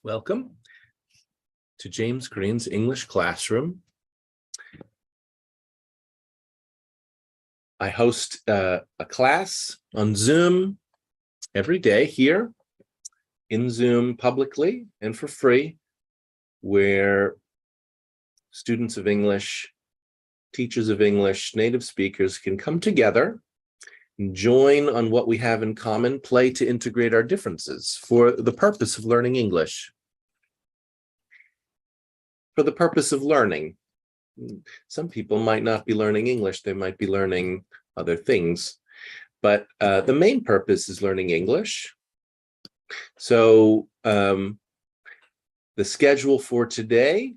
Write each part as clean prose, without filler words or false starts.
Welcome to James Green's English Classroom. I host a class on Zoom every day here in Zoom publicly and for free, where students of English, teachers of English, native speakers can come together and join on what we have in common, play to integrate our differences for the purpose of learning English. For the purpose of learning. Some people might not be learning English, they might be learning other things, but the main purpose is learning English. So the schedule for today,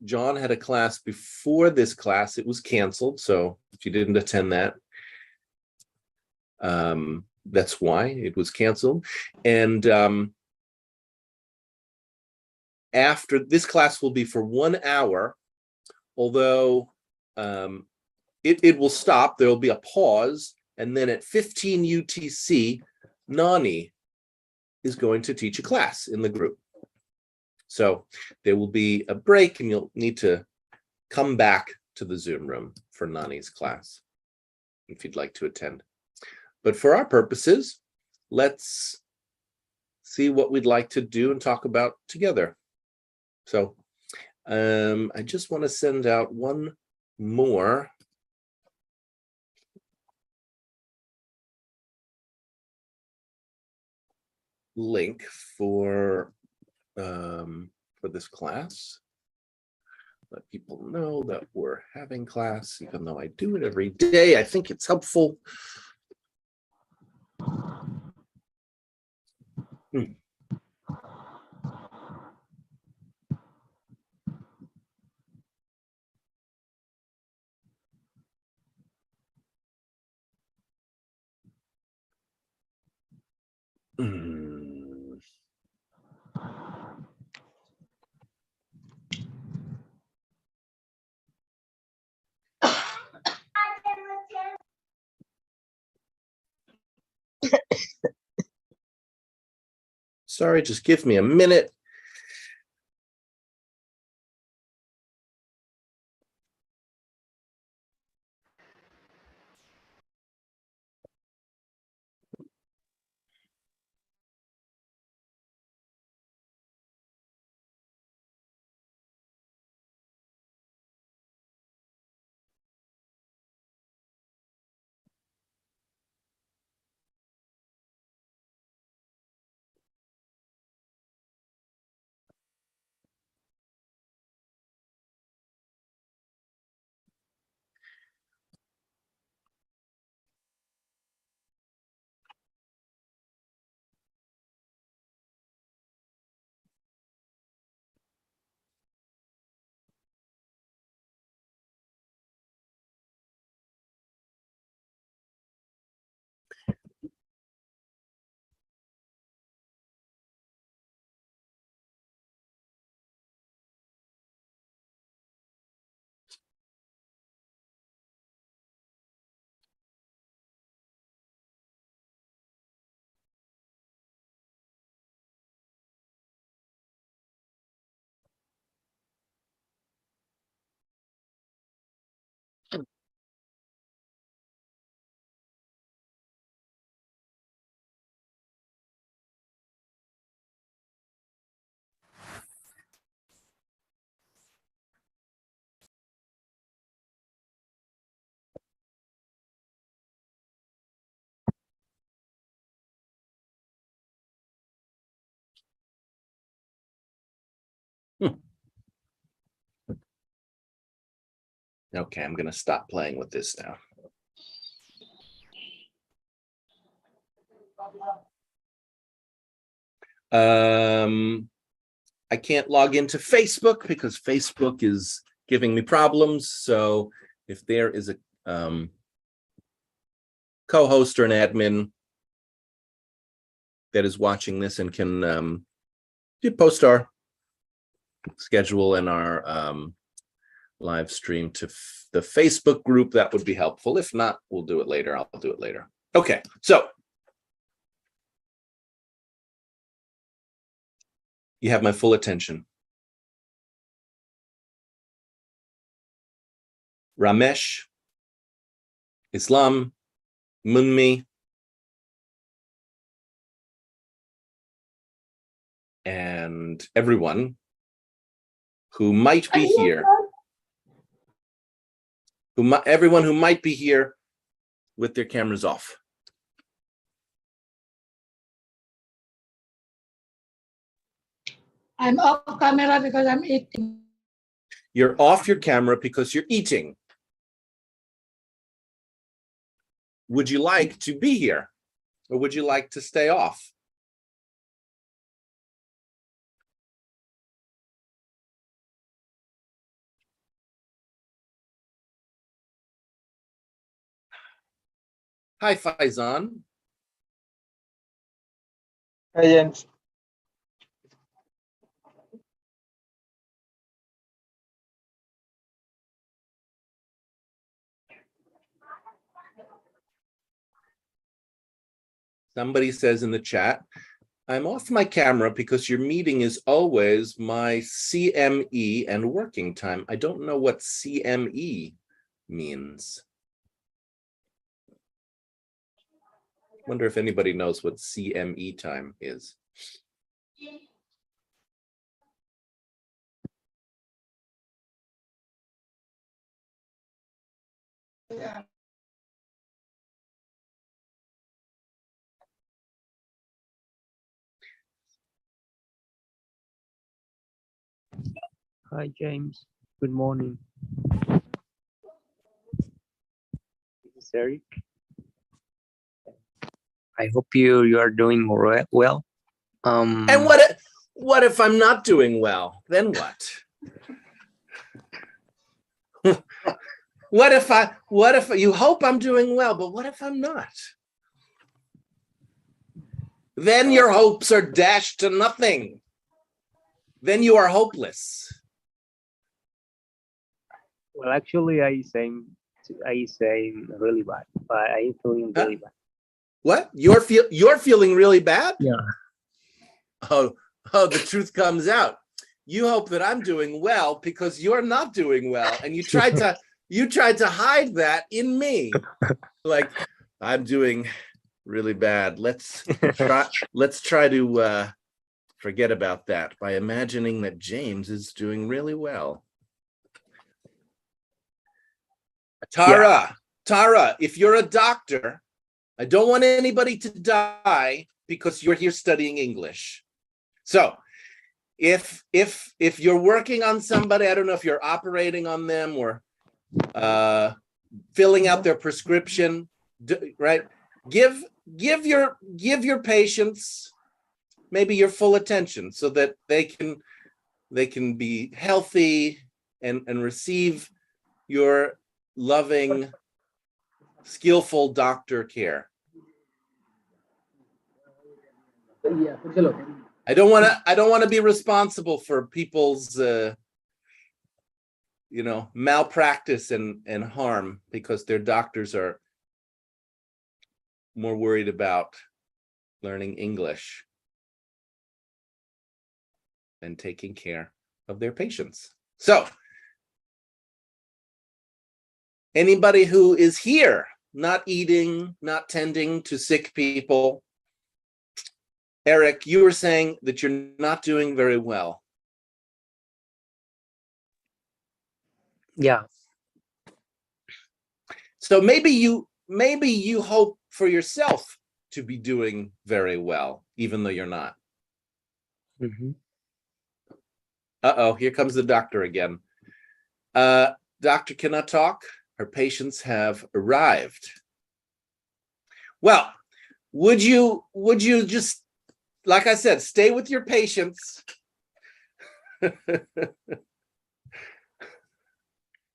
John had a class before this class. It was canceled, so if you didn't attend that, that's why it was canceled. And after this class will be for 1 hour, although it will stop. There will be a pause, and then at 15 UTC, Nani is going to teach a class in the group. So there will be a break, and you'll need to come back to the Zoom room for Nani's class if you'd like to attend. But for our purposes, let's see what we'd like to do and talk about together. So I just want to send out one more link for this class. Let people know that we're having class, even though I do it every day. I think it's helpful. Sorry, just give me a minute. Okay, I'm going to stop playing with this now. I can't log into Facebook because Facebook is giving me problems. So if there is a co-host or an admin that is watching this and can post our schedule and our live stream to the Facebook group, that would be helpful. If not, we'll do it later. I'll do it later. Okay, so You have my full attention. Ramesh, Islam, Munmi, and everyone who might be here, everyone who might be here with their cameras off. I'm off camera because I'm eating. You're off your camera because you're eating. Would you like to be here, or would you like to stay off? Hi, Faizan. Hi, James. Somebody says in the chat, I'm off my camera because your meeting is always my CME and working time. I don't know what CME means. Wonder if anybody knows what CME time is. Yeah. Hi, James. Good morning. This is Eric. I hope you are doing well. And what if I'm not doing well? Then what? What if you hope I'm doing well, but what if I'm not? Then your hopes are dashed to nothing. Then you are hopeless. Well, actually, I say really bad. I'm feeling really bad. What? You're feeling really bad? Yeah. Oh, the truth comes out. You hope that I'm doing well because you're not doing well, and you tried to hide that in me. Like, I'm doing really bad. Let's try to forget about that by imagining that James is doing really well. Tara, if you're a doctor, I don't want anybody to die because you're here studying English. So if you're working on somebody, I don't know if you're operating on them or filling out their prescription, right? Give your patients maybe your full attention so that they can be healthy and receive your loving, skillful doctor care. I don't want to be responsible for people's malpractice and harm because their doctors are more worried about learning English and taking care of their patients. So anybody who is here, not eating, not tending to sick people, Eric, you were saying that you're not doing very well. Yeah. So maybe you hope for yourself to be doing very well, even though you're not. Mm-hmm. Uh-oh, here comes the doctor again. Doctor cannot talk. Her patients have arrived. Well, would you just, like I said, stay with your patients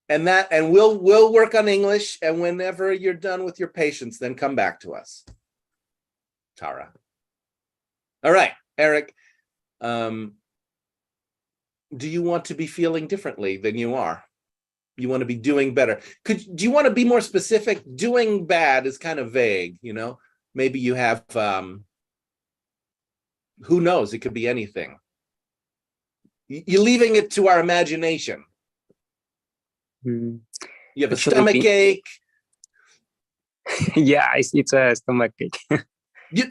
and we'll work on English, and whenever you're done with your patients, then come back to us. Tara. All right, Eric. Do you want to be feeling differently than you are? You want to be doing better. Do you want to be more specific? Doing bad is kind of vague, Maybe you have who knows, it could be anything. You're leaving it to our imagination. Mm, You have a Actually, stomach ache. yeah, it's a stomach ache.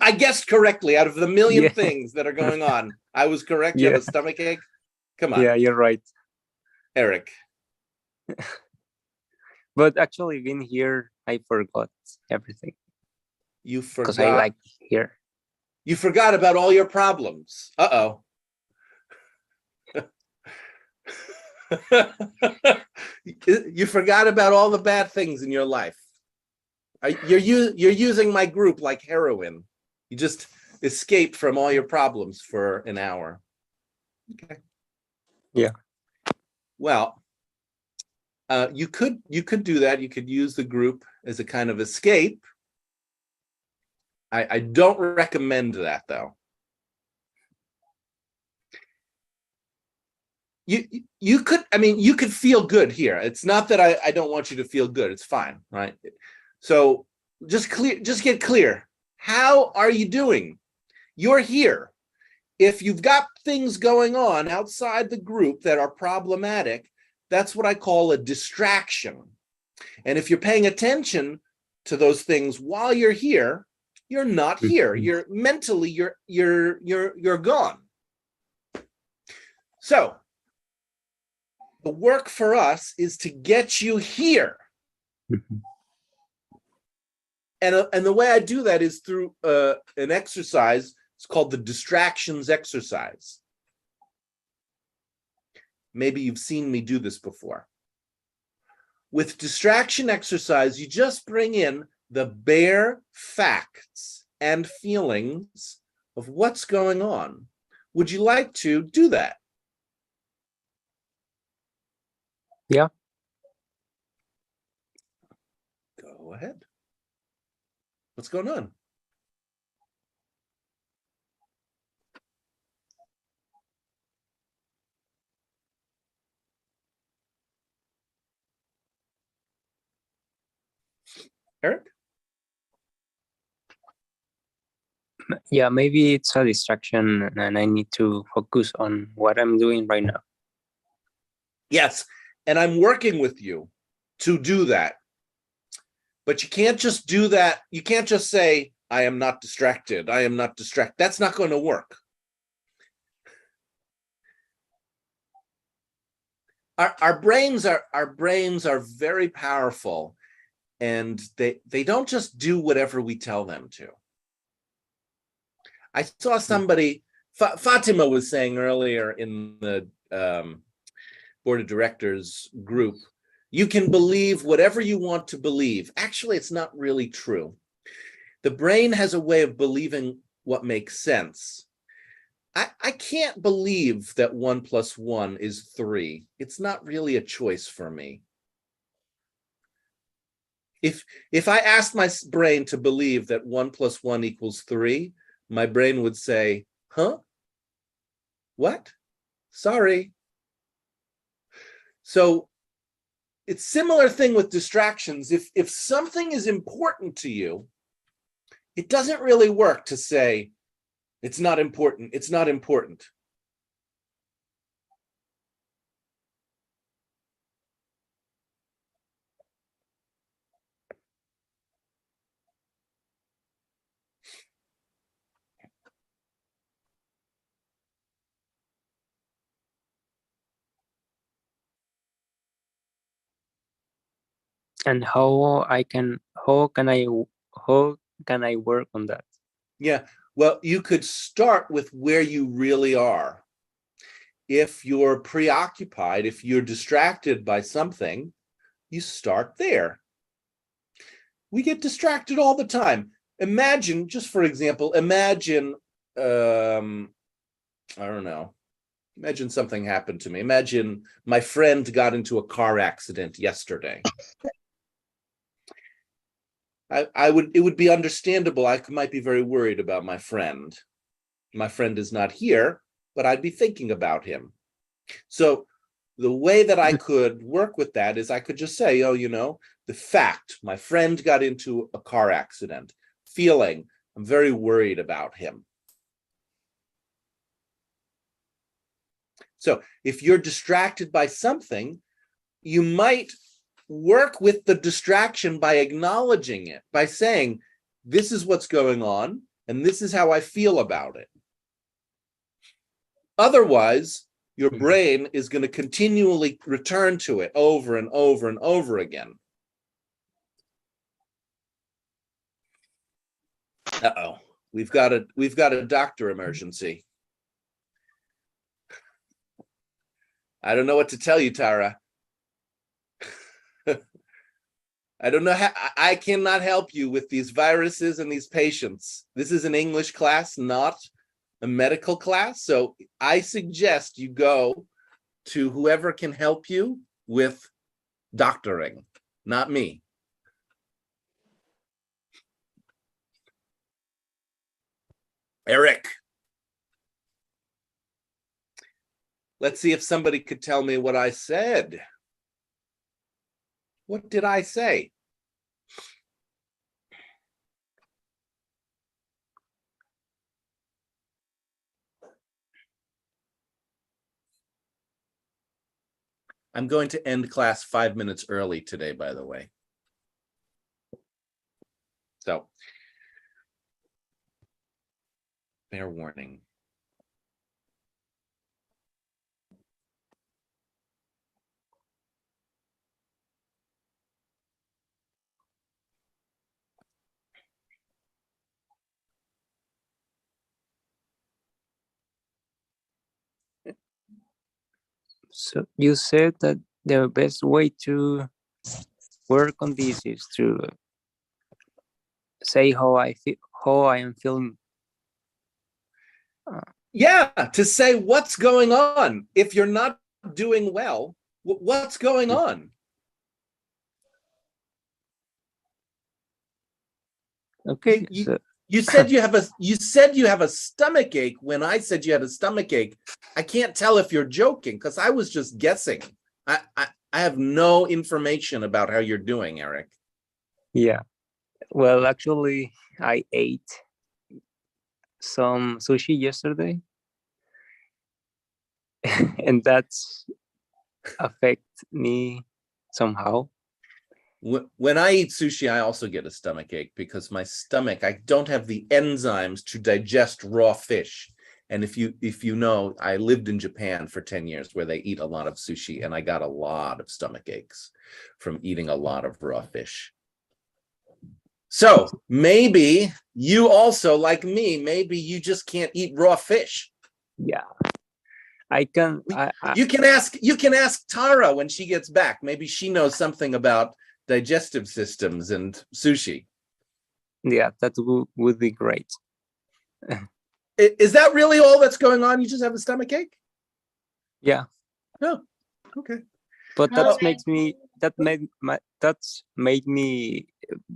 I guessed correctly out of the million Yeah. things that are going on. I was correct. You Yeah. have a stomach ache. Come on, Yeah, you're right. Eric. But actually, being here, I forgot everything You because I forgot. like here. You forgot about all your problems. Uh-oh. You forgot about all the bad things in your life. You're using my group like heroin. You just escape from all your problems for an hour. Okay. Yeah. Well, you could do that. You could use the group as a kind of escape. I don't recommend that though. You could, I mean, you could feel good here. It's not that I don't want you to feel good. It's fine, right? So just get clear. How are you doing? You're here. If you've got things going on outside the group that are problematic, that's what I call a distraction. And if you're paying attention to those things while you're here, you're not here. Mhm. You're mentally, you're gone. So the work for us is to get you here. Mhm. And the way I do that is through an exercise. It's called the distractions exercise. Maybe you've seen me do this before. With distraction exercise, you just bring in the bare facts and feelings of what's going on. Would you like to do that? Yeah. Go ahead. What's going on? Eric? Yeah, maybe it's a distraction and I need to focus on what I'm doing right now. Yes, and I'm working with you to do that. But you can't just do that. You can't just say, I am not distracted. I am not distracted. That's not going to work. Our brains are very powerful, and they don't just do whatever we tell them to. I saw somebody, Fatima was saying earlier in the board of directors group, you can believe whatever you want to believe. Actually, it's not really true. The brain has a way of believing what makes sense. I can't believe that 1 + 1 is 3. It's not really a choice for me. If I asked my brain to believe that 1 + 1 = 3, my brain would say, huh? What? Sorry. So it's similar thing with distractions. If something is important to you, it doesn't really work to say, it's not important. It's not important. And how can I work on that? Yeah, well, you could start with where you really are. If you're preoccupied, if you're distracted by something, you start there. We get distracted all the time. Imagine, just for example, imagine, I don't know, imagine something happened to me. Imagine my friend got into a car accident yesterday. It would be understandable. I might be very worried about my friend. My friend is not here, but I'd be thinking about him. So the way that I could work with that is I could just say, oh, you know, the fact my friend got into a car accident, feeling I'm very worried about him. So if you're distracted by something, you might work with the distraction by acknowledging it, by saying, this is what's going on, and this is how I feel about it. Otherwise, your brain is going to continually return to it over and over and over again. Uh-oh, we've got a doctor emergency. I don't know what to tell you, Tara. I don't know how, I cannot help you with these viruses and these patients. This is an English class, not a medical class. So I suggest you go to whoever can help you with doctoring, not me. Eric. Let's see if somebody could tell me what I said. What did I say? I'm going to end class 5 minutes early today, by the way. So, fair warning. So you said that the best way to work on this is to say how I feel, how I am feeling. Yeah, to say what's going on. If you're not doing well, what's going on? Okay. You said you have a stomach ache when I said you had a stomach ache. I can't tell if you're joking because I was just guessing. I have no information about how you're doing, Eric. Yeah. Well, actually, I ate some sushi yesterday, and that's affect me somehow. When I eat sushi, I also get a stomach ache because my stomach, I don't have the enzymes to digest raw fish. And if you know, I lived in Japan for 10 years where they eat a lot of sushi, and I got a lot of stomach aches from eating a lot of raw fish. So maybe you also, like me, maybe you just can't eat raw fish. Yeah. I can. You can ask Tara when she gets back. Maybe she knows something about digestive systems and sushi. Yeah, that would be great. Is that really all that's going on? You just have a stomach ache? Yeah. Oh, okay. But Well, that's made me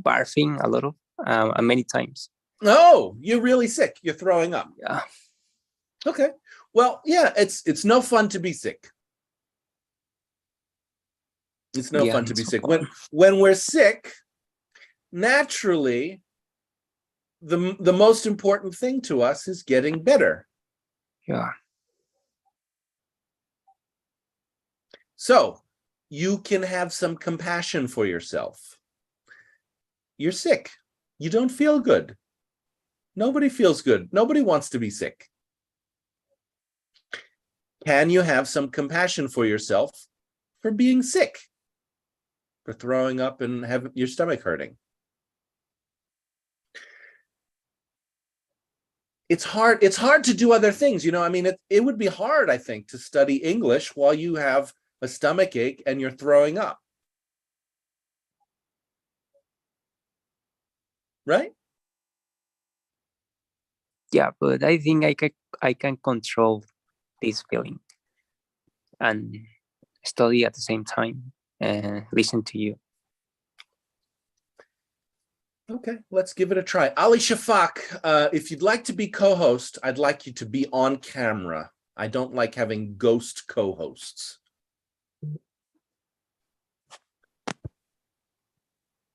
barfing a lot of many times. Oh, you're really sick. You're throwing up. Yeah. Okay. Well, yeah, it's no fun to be sick. It's no fun to be sick. When we're sick, naturally, the most important thing to us is getting better. Yeah. So you can have some compassion for yourself. You're sick. You don't feel good. Nobody feels good. Nobody wants to be sick. Can you have some compassion for yourself for being sick, for throwing up and having your stomach hurting? It's hard to do other things. You know, I mean, it would be hard, I think, to study English while you have a stomach ache and you're throwing up. Right? Yeah, but I think I can control this feeling and study at the same time and listen to you. Okay, let's give it a try. Ali Shafak, if you'd like to be co-host, I'd like you to be on camera. I don't like having ghost co-hosts.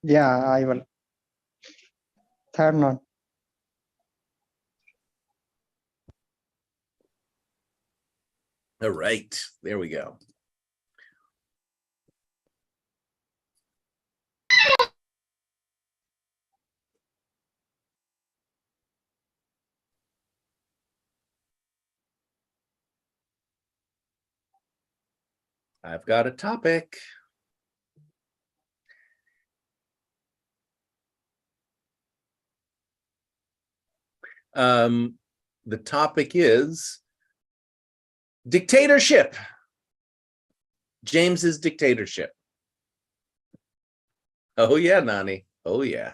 Yeah, I will turn on. All right, there we go. I've got a topic. The topic is dictatorship. James's dictatorship. Oh yeah, Nani. Oh yeah.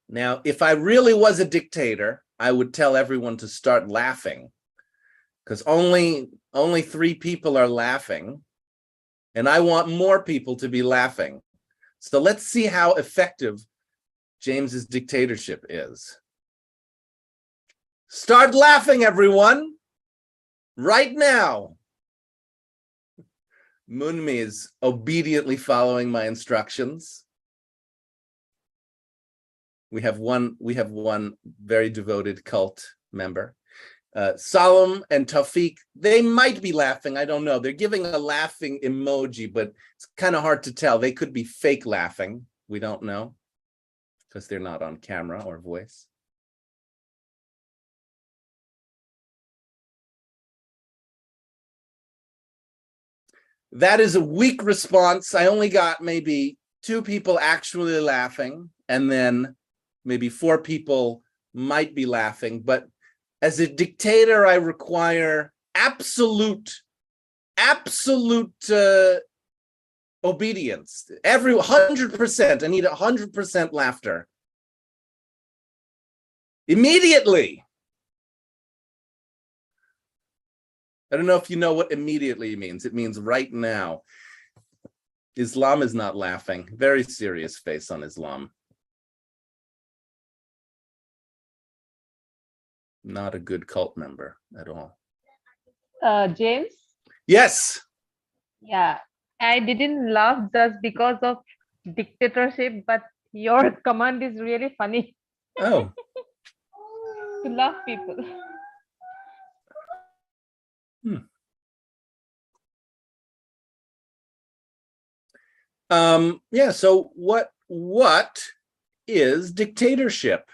Now, if I really was a dictator, I would tell everyone to start laughing, because only 3 people are laughing, and I want more people to be laughing. So let's see how effective James's dictatorship is. Start laughing, everyone, right now. Munmi is obediently following my instructions. We have one very devoted cult member. Salam and Tawfiq, they might be laughing. I don't know. They're giving a laughing emoji, but it's kind of hard to tell. They could be fake laughing. We don't know because they're not on camera or voice. That is a weak response. I only got maybe 2 people actually laughing, and then maybe 4 people might be laughing. But as a dictator, I require absolute obedience. 100%. I need 100% laughter. Immediately. I don't know if you know what immediately means. It means right now. Islam is not laughing. Very serious face on Islam. Not a good cult member at all. James? Yes. Yeah, I didn't laugh just because of dictatorship, but your command is really funny. Oh. To laugh people. Yeah, so what is dictatorship?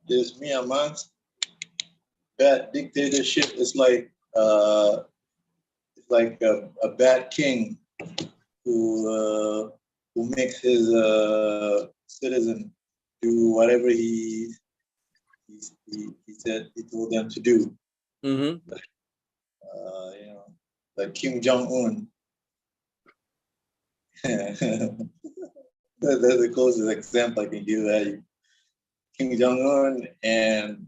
There's me amongst that dictatorship is like a bad king who makes his citizen do whatever he said he told them to do. Mm-hmm. Like Kim Jong-un. That's the closest example I can give that. Kim Jong-un, and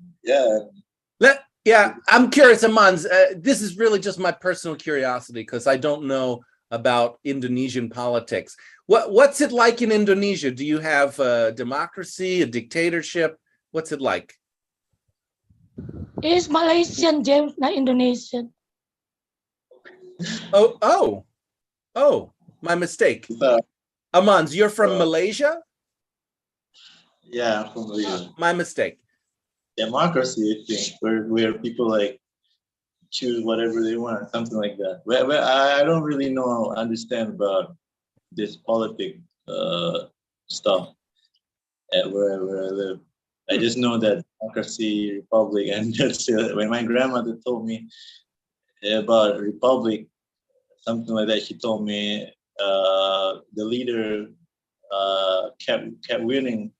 I'm curious, Amans. This is really just my personal curiosity because I don't know about Indonesian politics. What's it like in Indonesia? Do you have a democracy, a dictatorship? What's it like? It's Malaysian, James, not Indonesian. Oh, my mistake. Amans, you're from Malaysia? Yeah, I'm from Malaysia. My mistake. Democracy, I think, where people like choose whatever they want, something like that. Well, I don't really understand about this politic stuff where I live. I just know that democracy, republic, and that's when my grandmother told me about republic, something like that. She told me the leader kept winning,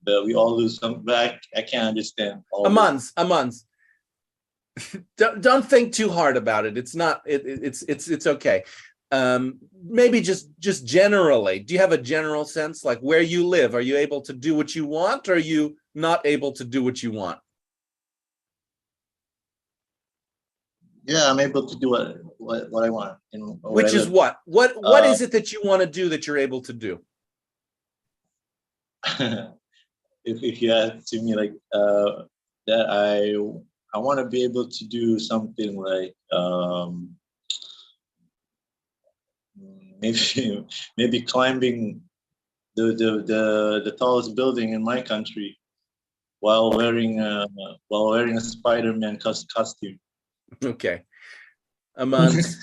but we all lose some. But I can't understand. Amans. Don't think too hard about it. It's not. It's okay. Maybe just generally. Do you have a general sense, like where you live? Are you able to do what you want, or are you not able to do what you want? Yeah, I'm able to do what I want. Which is what? What is it that you want to do that you're able to do? If you ask to me like that, I want to be able to do something like maybe maybe climbing the tallest building in my country while wearing a Spider-Man costume. Okay. Amans,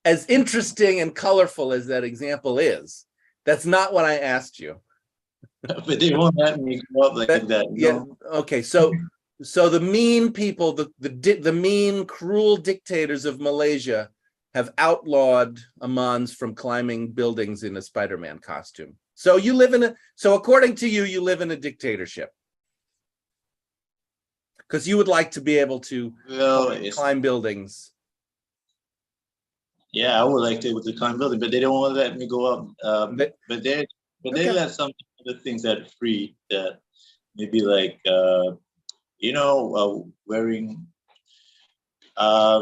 as interesting and colorful as that example is, that's not what I asked you. But they won't let me go up like that. Yeah. No? Okay. So the mean people, the mean, cruel dictators of Malaysia have outlawed Amans from climbing buildings in a Spider-Man costume. So according to you, you live in a dictatorship. Because you would like to be able to Well, climb buildings. yeah, I would like to be able to climb building, but they don't want to let me go up. But they Okay. let some other things that free, that maybe like wearing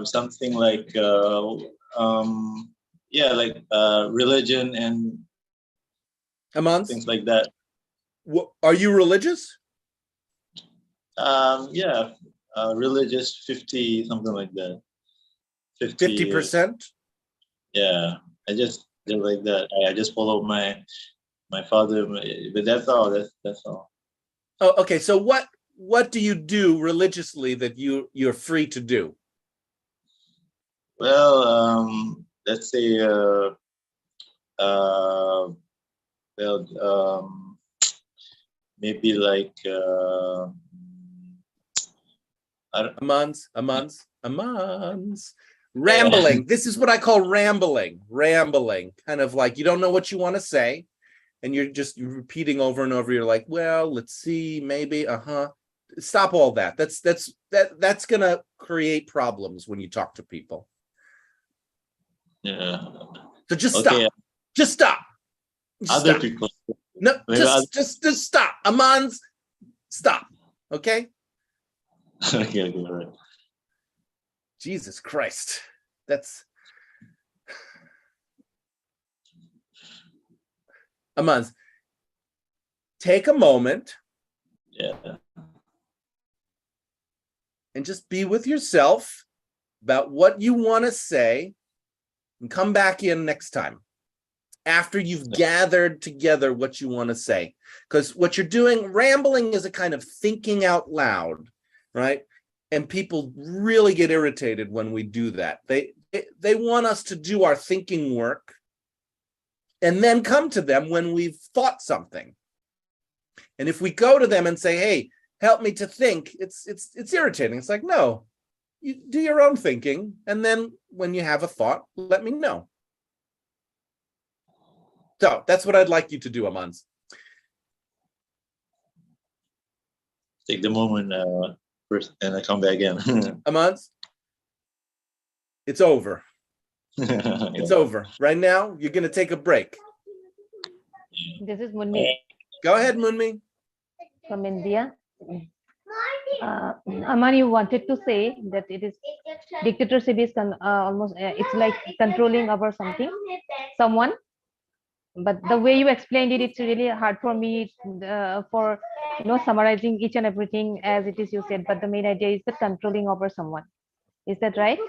something like religion and Amans, things like that. are you religious? Religious 50, something like that. 50%? Yeah, I just did like that. I just follow my father, but that's all. That's all. Oh, okay. So what do you do religiously that you're free to do? Well, let's say maybe like Amans. Rambling. This is what I call rambling. Kind of like you don't know what you want to say, and you're just repeating over and over. You're like, well, let's see, maybe, Stop all that. That's gonna create problems when you talk to people. yeah. So just Okay. stop. Just stop. Just Other stop. people. No, Maybe just stop. Amans, stop. Okay. Okay, all right. Jesus Christ. That's Amans. Take a moment Yeah. and just be with yourself about what you want to say and come back in next time after you've gathered together what you want to say. Because what you're doing, rambling is a kind of thinking out loud, right? And people really get irritated when we do that. They want us to do our thinking work and then come to them when we've thought something. And if we go to them and say, hey, help me to think, it's irritating. It's like, no, you do your own thinking. And then when you have a thought, let me know. So that's what I'd like you to do, Amans. Take the moment first, and I come back in. Amans, it's over. Yeah. It's over. Right now, you're going to take a break. This is Munmi Go ahead, Munmi. from India. Aman, you wanted to say that it is dictatorship is almost it's like controlling over someone. But the way you explained it, it's really hard for me for summarizing each and everything as it is you said. But the main idea is the controlling over someone. Is that right?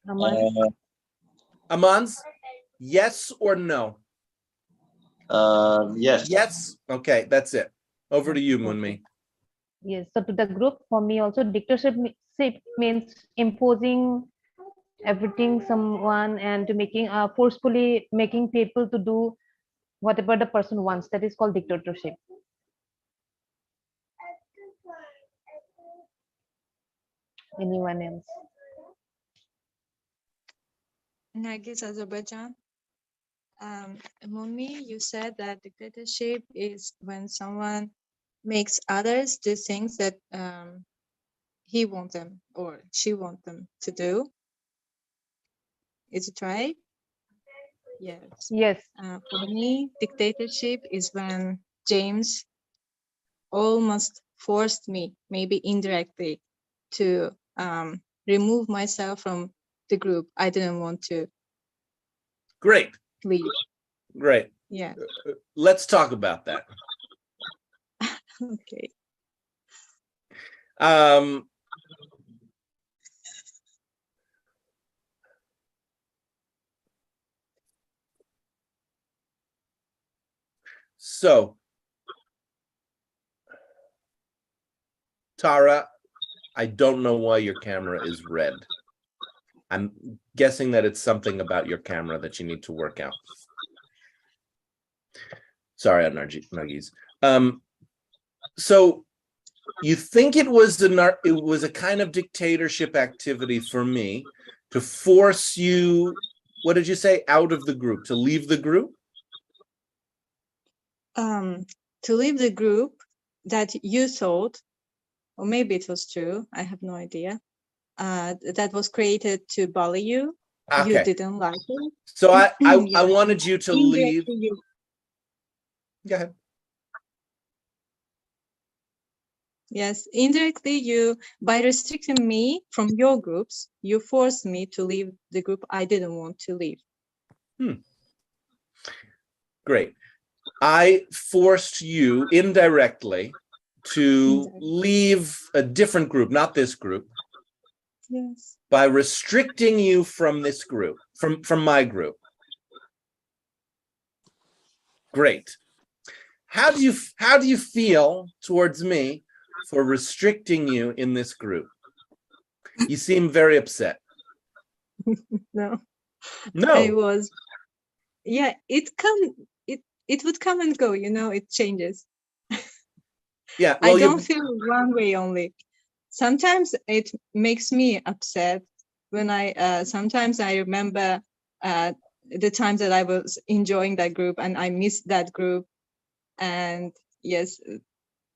Aman? Amans, yes or no? Yes. Yes. Okay, that's it. Over to you, Munmi. Yes. So to the group, for me also, dictatorship means imposing everything someone and to making forcefully making people to do whatever the person wants. That is called dictatorship. Anyone else? Nargis, Azerbaijan. Mummy, you said that dictatorship is when someone makes others do things that he wants them or she wants them to do. Is it right? Yes. Yes. For me, dictatorship is when James almost forced me, maybe indirectly, to remove myself from the group. I didn't want to Great. leave. Great. Yeah. Let's talk about that. Okay. Um, so, Tara, I don't know why your camera is red. I'm guessing that it's something about your camera that you need to work out. Sorry, Nargis. So you think it was a kind of dictatorship activity for me to force you, what did you say, out of the group, to leave the group? To leave the group that you thought, or maybe it was true, I have no idea, that was created to bully you. You Okay, didn't like it. so I Yeah. wanted you to leave. Indirectly, you- Go ahead. Yes, indirectly, you, by restricting me from your groups, you forced me to leave the group I didn't want to leave. Great. I forced you indirectly to Indirectly. leave a different group, not this group, Yes. by restricting you from this group, from my group. Great. How do you feel towards me for restricting you in this group? You seem very upset. No. I No. was, yeah, it would come and go, it changes. Yeah. I Well, don't feel one way only. Sometimes it makes me upset when sometimes I remember the times that I was enjoying that group and I missed that group. And yes,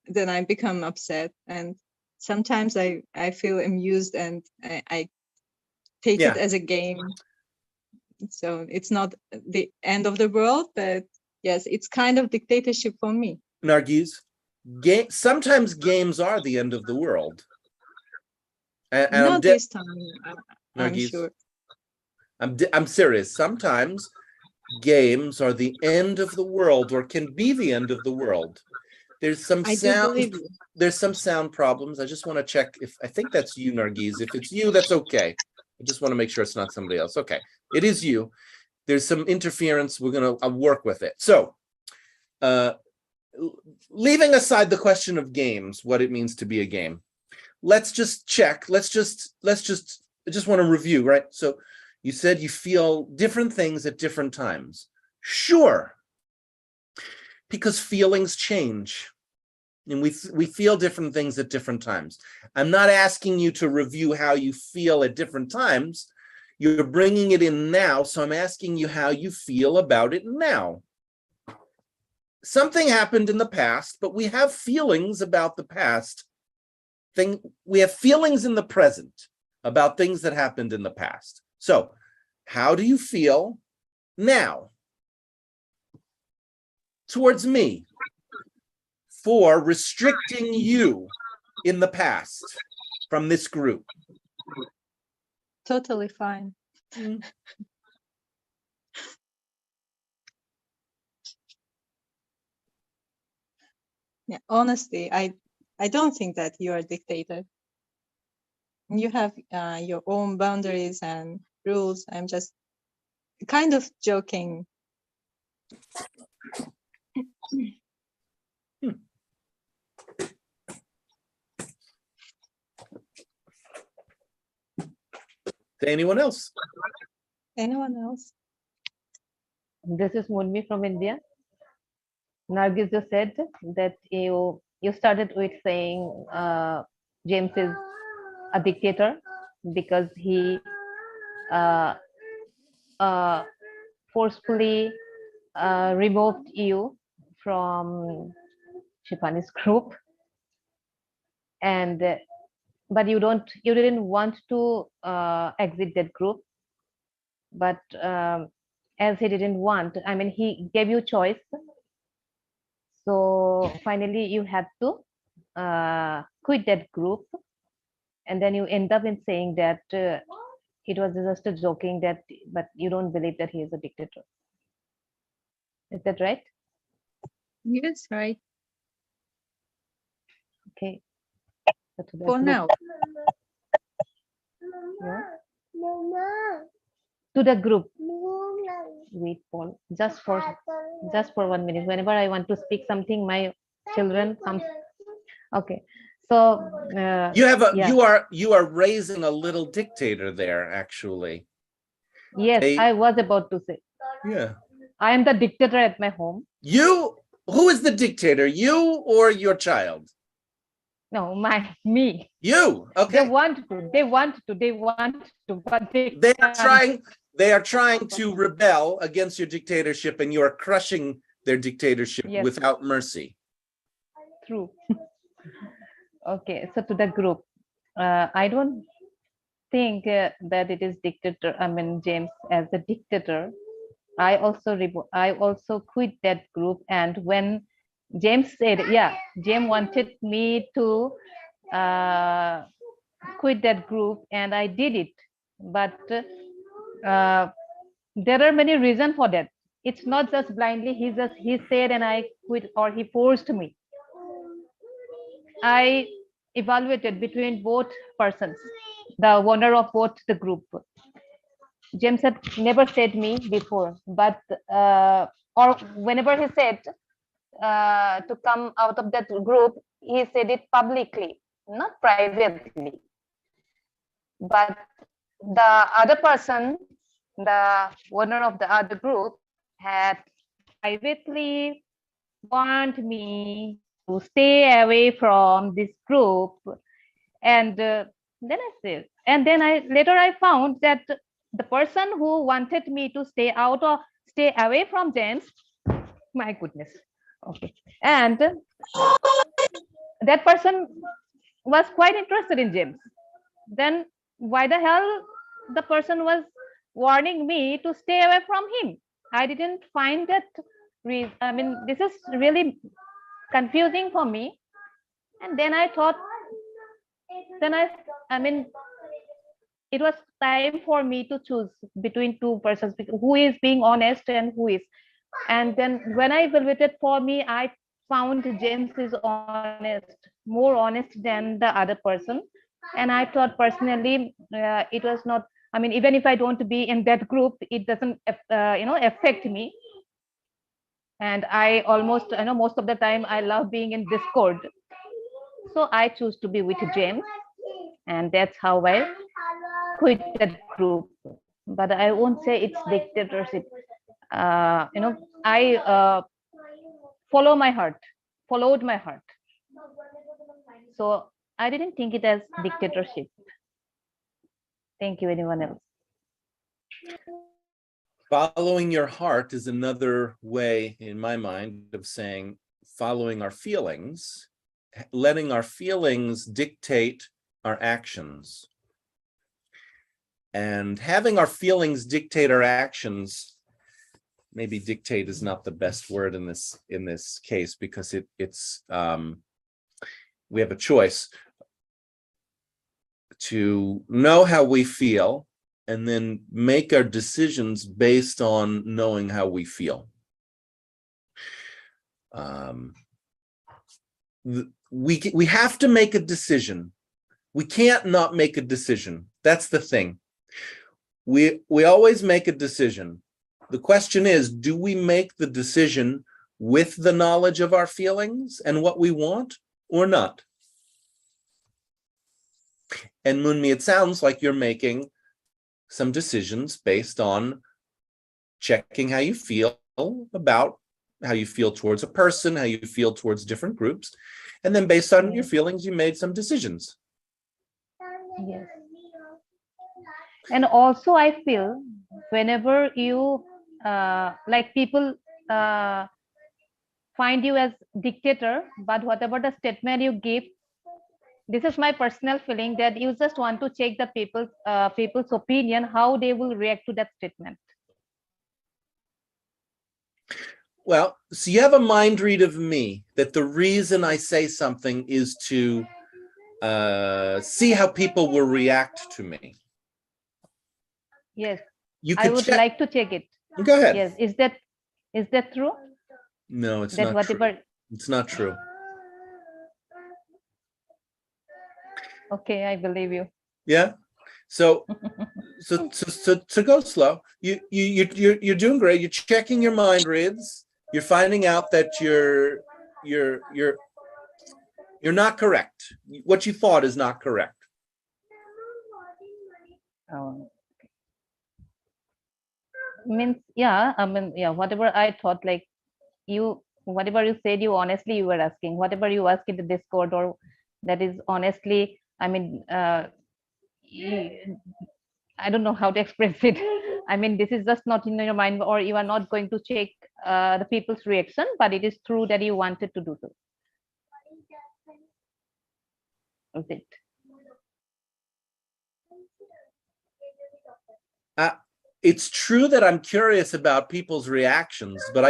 then I become upset. And sometimes I feel amused and I take it Yeah. as a game. So it's not the end of the world, but yes, it's kind of dictatorship for me. Nargis, sometimes games are the end of the world. And Not this time, I'm Nargis, sure. I'm serious. Sometimes games are the end of the world, or can be the end of the world. There's some I do believe you. There's some sound problems. I just want to check if I think that's you, Nargis. If it's you, that's okay. I just want to make sure it's not somebody else. Okay, it is you. There's some interference. We're gonna work with it. So, leaving aside the question of games, what it means to be a game, let's just check. I just want to review, right? So, you said you feel different things at different times. Sure, because feelings change. And we feel different things at different times. I'm not asking you to review how you feel at different times. You're bringing it in now, so I'm asking you how you feel about it now. Something happened in the past, but we have feelings about the past. We have feelings in the present about things that happened in the past. So, how do you feel now towards me for restricting you in the past from this group? Totally fine. Yeah, honestly, I don't think that you are a dictator. You have your own boundaries and rules. I'm just kind of joking. To anyone else? Anyone else? This is Munmi from India. Nargis, you said that you started with saying James is a dictator because he forcefully removed you from Shipani's group, and but you didn't want to exit that group, but as he didn't want, I mean, he gave you choice, so finally you had to quit that group, and then you end up in saying that it was just a joking, that but you don't believe that he is a dictator. Is that right? Yes, right. Okay. So to the For group, now. yeah. To the group. Wait, Paul, just for 1 minute. Whenever I want to speak something, my children comes. Okay, so You have a yeah. you are raising a little dictator there, actually. Yes, They- I was about to say. Yeah. I am the dictator at my home. Who is the dictator? You or your child? No, me. You. They Okay. want to, but They are can't. trying to rebel against your dictatorship, and you are crushing their dictatorship Yes. without mercy. True. Okay, so to the group, I don't think that it is dictator. I mean, James as a dictator. I also quit that group, and when James said, yeah, James wanted me to quit that group, and I did it. But there are many reasons for that. It's not just blindly. He said and I quit, or he forced me. I evaluated between both persons, the owner of both the group. James had never said me before, but or whenever he said to come out of that group, he said it publicly, not privately. But the other person, the owner of the other group, had privately warned me to stay away from this group. And then I said, and then later I found that the person who wanted me to stay away from James, my goodness, okay, and that person was quite interested in James. Then why the hell the person was warning me to stay away from him? I didn't find that reason. I mean, this is really confusing for me. And then I thought, I mean, it was time for me to choose between two persons, who is being honest and who is. And then when I evaluated for me, I found James is honest, more honest than the other person. And I thought personally, it was not, I mean, even if I don't be in that group, it doesn't, affect me. And I almost, most of the time I love being in Discord. So I choose to be with James. And that's how I quit that group. But I won't say it's dictatorship. I followed my heart. So I didn't think it as dictatorship. Thank you. Anyone else? Following your heart is another way, in my mind, of saying following our feelings, letting our feelings dictate our actions. And having our feelings dictate our actions, maybe dictate is not the best word in this case, because it's we have a choice to know how we feel and then make our decisions based on knowing how we feel. We have to make a decision. We can't not make a decision. That's the thing. We always make a decision. The question is, do we make the decision with the knowledge of our feelings and what we want, or not? And Moonmi, it sounds like you're making some decisions based on checking how you feel about how you feel towards a person, how you feel towards different groups. And then based on your feelings, you made some decisions. Yes. And also I feel whenever you, like people find you as dictator, but whatever the statement you give, this is my personal feeling that you just want to check the people's opinion, how they will react to that statement. Well, so you have a mind read of me that the reason I say something is to see how people will react to me. Yes, You I could would check. like to check it. Go ahead. Yes, is that true? No, it's That not true. whatever. It's not true. Okay, I believe you. Yeah. So so go slow. You're doing great. You're checking your mind reads. You're finding out that you're not correct. What you thought is not correct. Means, yeah, I mean, yeah, whatever I thought, like whatever you said, you honestly, you were asking, whatever you ask in the Discord, or that is honestly, I mean, I don't know how to express it. I mean, this is just not in your mind, or you are not going to check the people's reaction, but it is true that you wanted to do so. Is it? It's true that I'm curious about people's reactions, but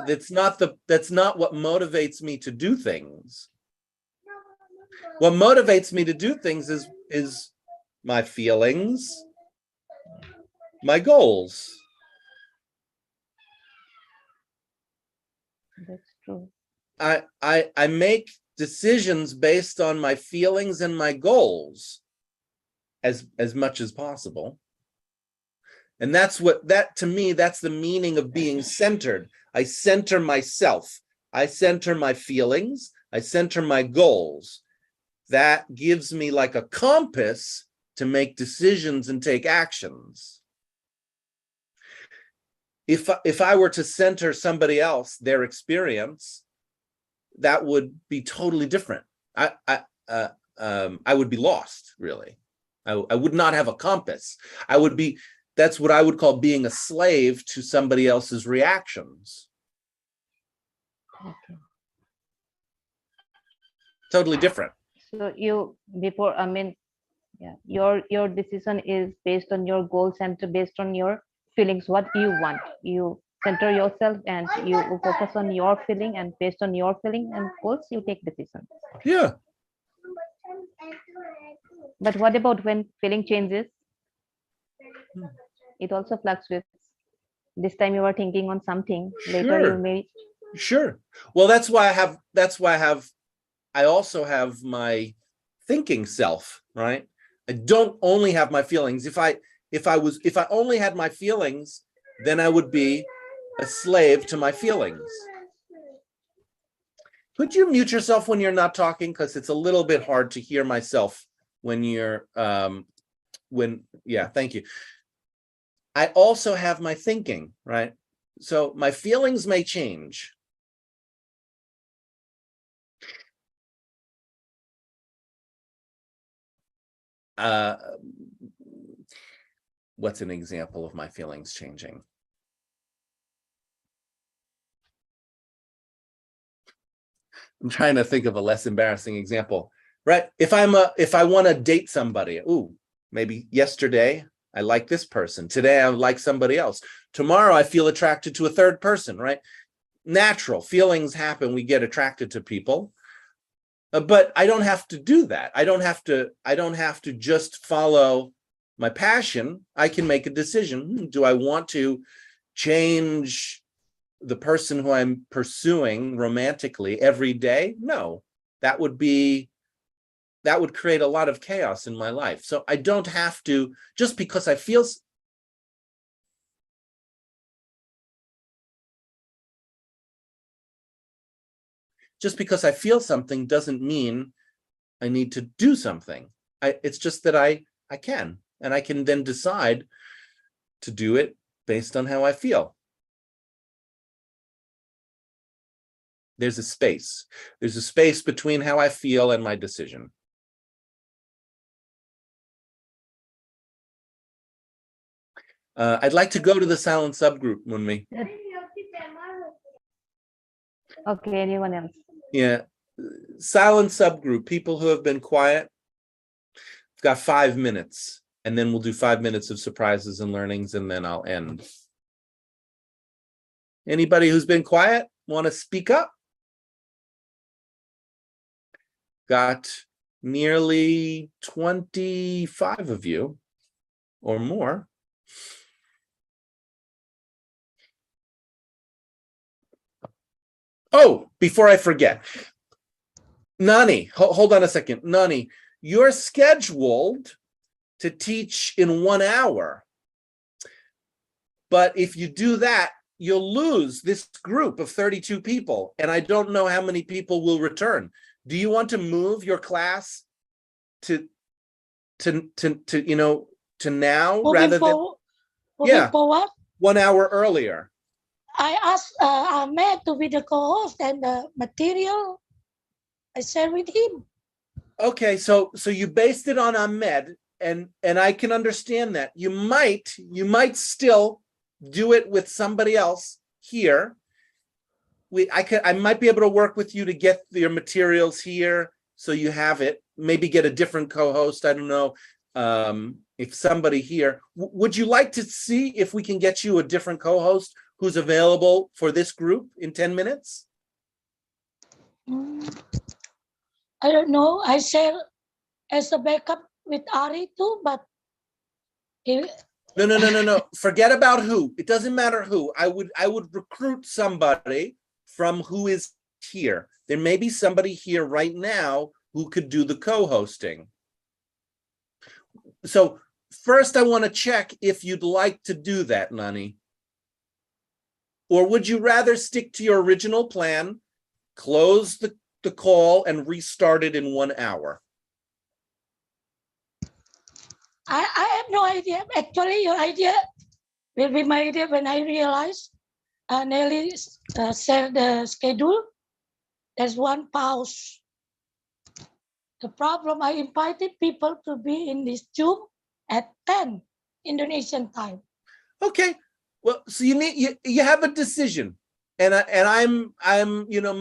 that's not what motivates me to do things. What motivates me to do things is my feelings, my goals. That's true. I make decisions based on my feelings and my goals as much as possible. And that's to me, that's the meaning of being centered. I center myself. I center my feelings. I center my goals. That gives me like a compass to make decisions and take actions. If I were to center somebody else, their experience, that would be totally different. I would be lost, really. I would not have a compass. That's what I would call being a slave to somebody else's reactions. Okay. Totally different. So I mean, yeah, your decision is based on your goals and based on your feelings, what you want. You center yourself and you focus on your feeling, and based on your feeling and goals, you take decisions. Yeah. But what about when feeling changes? It also fluctuates. This time you were thinking on something, later you Sure. may. Sure. Well, that's why I also have my thinking self, right? I don't only have my feelings. If I only had my feelings, then I would be a slave to my feelings. Could you mute yourself when you're not talking? Because it's a little bit hard to hear myself when you're yeah, thank you. I also have my thinking, right? So my feelings may change. What's an example of my feelings changing? I'm trying to think of a less embarrassing example, right? If I want to date somebody, maybe yesterday I like this person. Today I like somebody else. Tomorrow I feel attracted to a third person, right? Natural feelings happen. We get attracted to people, but I don't have to do that. I don't have to just follow my passion. I can make a decision. Do I want to change the person who I'm pursuing romantically every day? No, that would create a lot of chaos in my life. So I don't have to, just because I feel something doesn't mean I need to do something. It's just that I can, and I can then decide to do it based on how I feel. There's a space. There's a space between how I feel and my decision. I'd like to go to the silent subgroup, Munmi. Okay, anyone else? Yeah, silent subgroup, people who have been quiet. I've got 5 minutes, and then we'll do 5 minutes of surprises and learnings, and then I'll end. Anybody who's been quiet want to speak up? Got nearly 25 of you or more. Oh, before I forget, Nani, hold on a second. Nani, you're scheduled to teach in 1 hour. But if you do that, you'll lose this group of 32 people. And I don't know how many people will return. Do you want to move your class to now rather than moving forward, 1 hour earlier? I asked Ahmed to be the co-host and the material I share with him. Okay, so you based it on Ahmed, and I can understand that. You might still do it with somebody else here. I might be able to work with you to get your materials here so you have it. Maybe get a different co-host. I don't know if somebody here. Would you like to see if we can get you a different co-host who's available for this group in 10 minutes? I don't know. I share as a backup with Ari too, but No. Forget about who. It doesn't matter who. I would recruit somebody from who is here. There may be somebody here right now who could do the co-hosting. So first I want to check if you'd like to do that, Nani. Or would you rather stick to your original plan, close the call and restart it in 1 hour? I have no idea. Actually, your idea will be my idea when I realize Nelly shared the schedule. There's one pause. The problem, I invited people to be in this Zoom at 10 Indonesian time. Okay. Well, so you have a decision. And I'm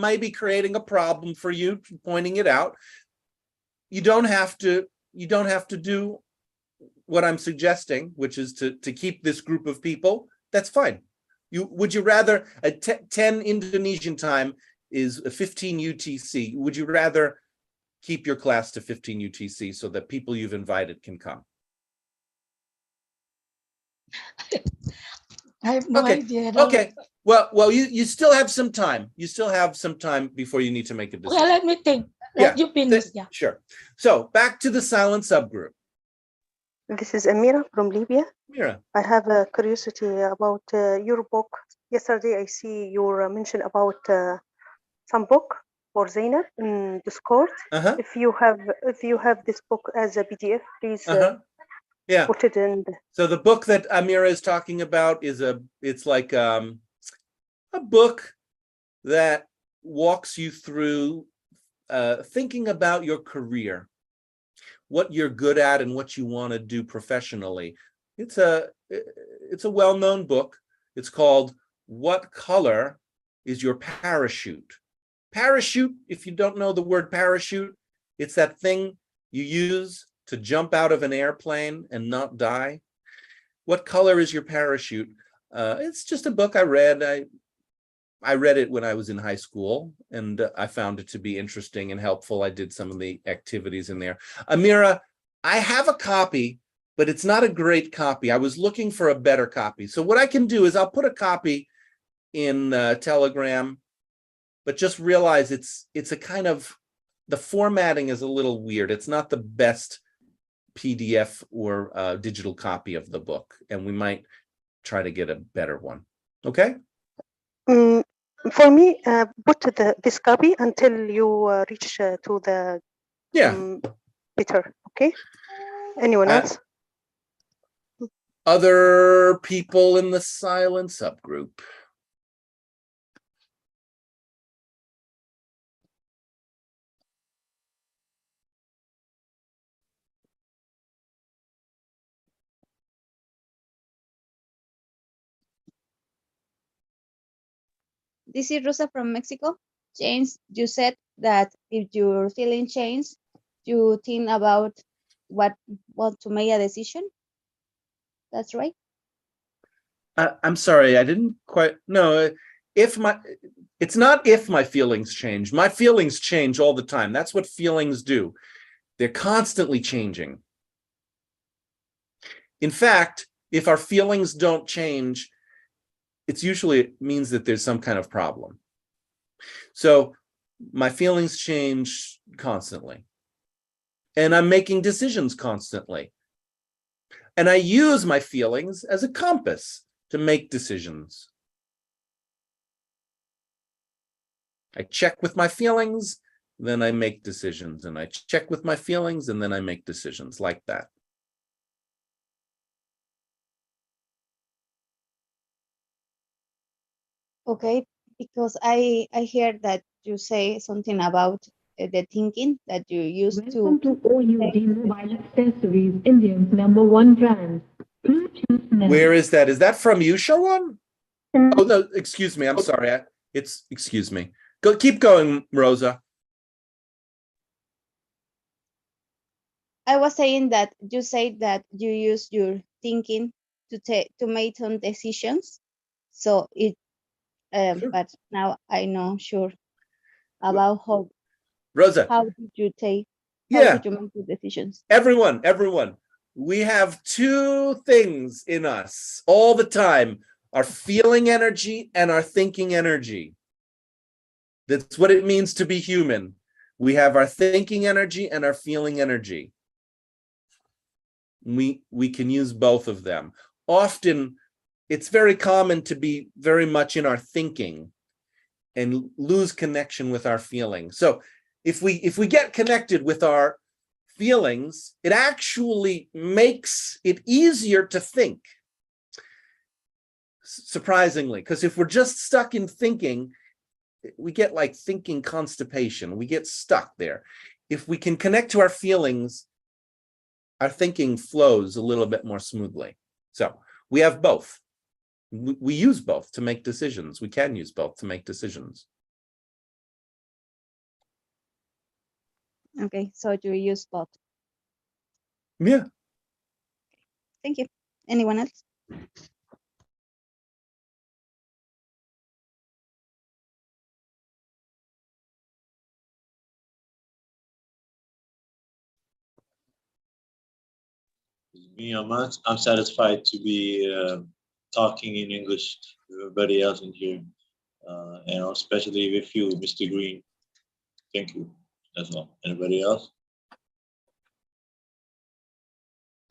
maybe creating a problem for you, pointing it out. You don't have to do what I'm suggesting, which is to keep this group of people. That's fine. Would you rather 10 Indonesian time is 15 UTC? Would you rather keep your class to 15 UTC so that people you've invited can come? I have no idea. Okay. Well, you still have some time. You still have some time before you need to make a decision. Well, let me think. Let you finish. Yeah. Sure. So back to the silent subgroup. This is Amira from Libya. Mira. I have a curiosity about your book. Yesterday, I see your mention about some book for Zainab in Discord. If you have this book as a PDF, please put it in. So the book that Amira is talking about is it's like a book that walks you through thinking about your career, what you're good at and what you want to do professionally. It's a well-known book. It's called What Color is Your Parachute? Parachute, if you don't know the word parachute, it's that thing you use to jump out of an airplane and not die. What color is your parachute? It's just a book I read. I read it when I was in high school, and I found it to be interesting and helpful. I did some of the activities in there. Amira, I have a copy, but it's not a great copy. I was looking for a better copy. So what I can do is I'll put a copy in Telegram, but just realize it's a kind of, the formatting is a little weird. It's not the best PDF or digital copy of the book, and we might try to get a better one. Okay? For me, put this copy until you reach to the better. Okay. Anyone else? Other people in the silent subgroup. This is Rosa from Mexico. James, you said that if your feeling changes, you think about what to make a decision. That's right. I'm sorry, I didn't quite know. It's not if my feelings change. My feelings change all the time. That's what feelings do. They're constantly changing. In fact, if our feelings don't change, it means that there's some kind of problem. So My feelings change constantly. And I'm making decisions constantly. And I use my feelings as a compass to make decisions. I check with my feelings, then I make decisions. And I check with my feelings, and then I make decisions like that. Okay, because I heard that you say something about the thinking that you used to. Welcome to OUD Mobile Accessories, India's #1 brand. Bluetooth now. Where is that? Is that from you, Sharon? Oh, no, excuse me. I'm sorry. Excuse me. Keep going, Rosa. I was saying that you said that you use your thinking to make some decisions. So it, Sure. but now I know sure about Rosa. how did you take, Yeah. how did you make the decisions? Everyone. We have two things in us all the time, our feeling energy and our thinking energy. That's what it means to be human. We have our thinking energy and our feeling energy. We can use both of them. Often, it's very common to be very much in our thinking and lose connection with our feelings. So if we get connected with our feelings, it actually makes it easier to think. Surprisingly, because if we're just stuck in thinking, we get like thinking constipation. We get stuck there. If we can connect to our feelings, our thinking flows a little bit more smoothly. So we have both. We use both to make decisions. We can use both to make decisions. Okay, so you use both. Yeah. Thank you. Anyone else? Me, I'm satisfied to be talking in English to everybody else in here, and especially with you, Mr. Green. Thank you. That's all. Anybody else?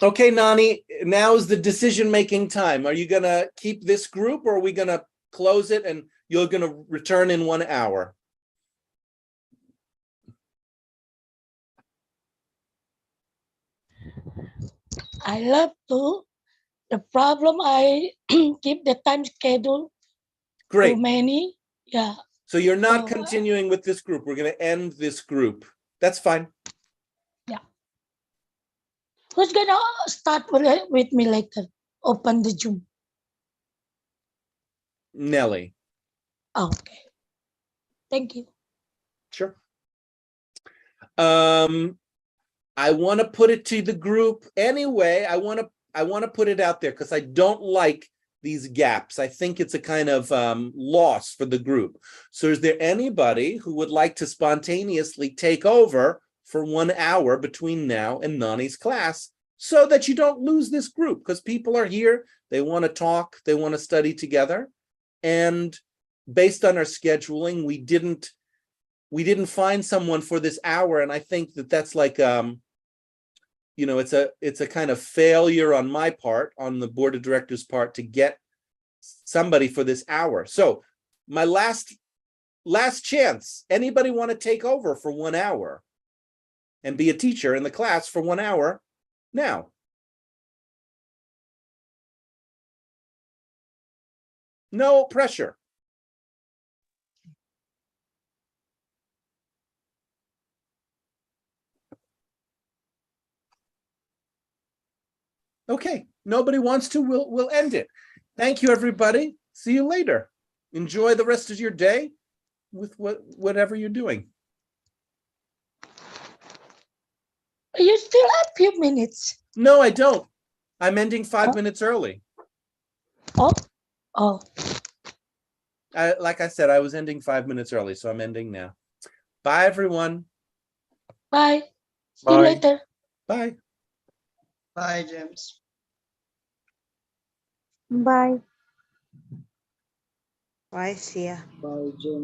Okay, Nani, now is the decision-making time. Are you gonna keep this group, or are we gonna close it and you're gonna return in 1 hour? I love to. The problem I keep the time schedule Great. too many. Yeah. So you're not So, continuing with this group. We're gonna end this group. That's fine. who's gonna start with me later? Open the Zoom. Nelly. Okay. Thank you. Sure. I want to put it to the group anyway. I want to put it out there because I don't like these gaps. I think it's a kind of loss for the group. So is there anybody who would like to spontaneously take over for 1 hour between now and Nani's class so that you don't lose this group? Because people are here, they want to talk, they want to study together. And based on our scheduling, we didn't find someone for this hour. And I think that that's like, it's a kind of failure on my part, on the board of directors' part, to get somebody for this hour. So my last chance, anybody want to take over for 1 hour and be a teacher in the class for 1 hour now? No pressure. Okay, nobody wants to, we'll end it. Thank you, everybody. See you later. Enjoy the rest of your day with whatever you're doing. You still have a few minutes. No, I don't. I'm ending 5 minutes early. Oh. Like I said, I was ending 5 minutes early, so I'm ending now. Bye, everyone. Bye. See you later. Bye. Bye, James. Bye. Bye, Sia. Bye, James.